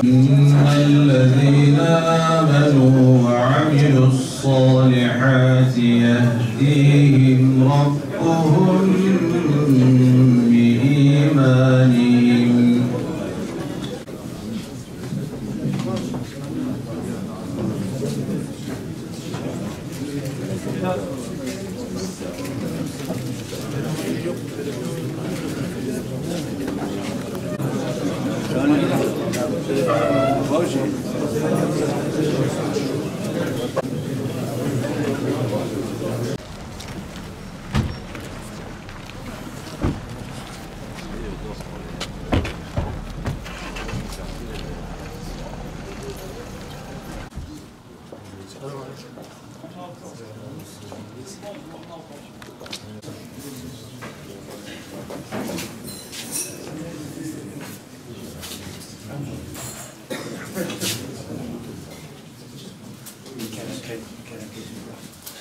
إن الذين آمنوا وعملوا الصالحات يهديهم ربهم بإيمانهم.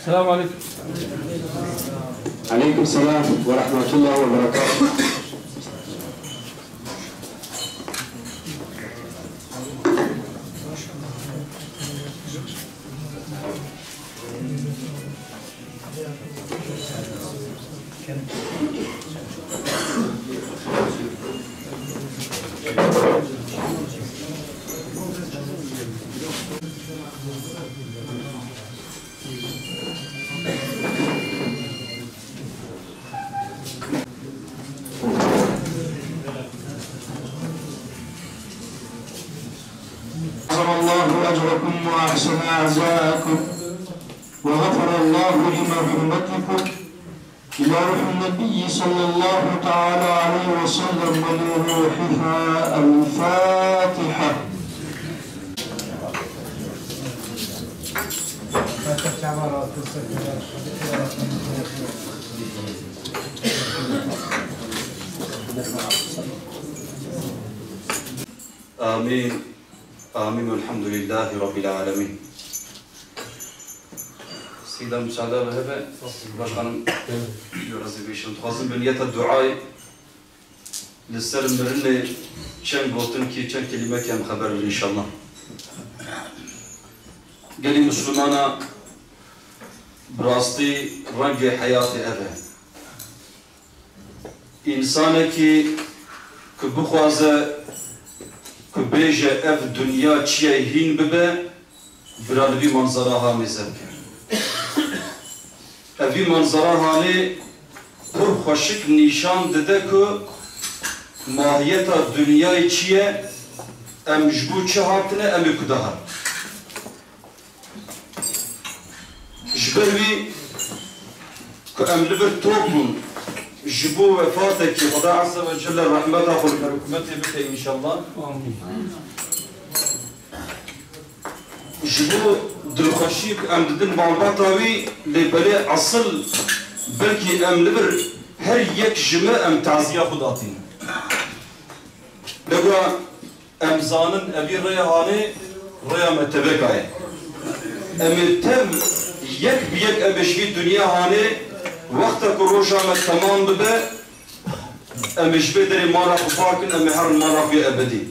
السلام عليكم. عليكم السلام ورحمة الله وبركاته. عظم الله أجركم وأحسن أعزاءكم وغفر الله لمرحومتكم إلى روح النبي صلى الله تعالى عليه وسلم ولروحها الفاتحة. آمين آمين والحمد لله رب العالمين. سيدة مساعدة بهبة باشخانم رزيفيشن تخاصم بنية الدعاء للسر مرنة چند بوتن كي چند كلمة كام خبر إن شاء الله. قالي مسلمانا براستي رنج حياتي هذا إنسانك كبخوازة كبيجة اف دنيا چيه هين ببه برالبي منظرها مزبك افي منظرها لي پر خوشك نشان دده که ماهیت دنیای چیه ام جبو چه هاتنه ام کده هات جبروی که ام لبر توبون جبو وفاتك خدا عز وجل رحمته والبركمته بك إن شاء الله. جبو دلخشيك أم ددن معلوماتاوي لبلي أصل بلكي أم لبر هر يك جمع أم تعزية خداتين. لقوا أم زانن أبي ريا هاني ريا متبكاي. أم تم يك بيك أبشي الدنيا هاني وقتك روجا تمام ببه أمش بدري مارا خفاكن أم هر مارا في أبدي.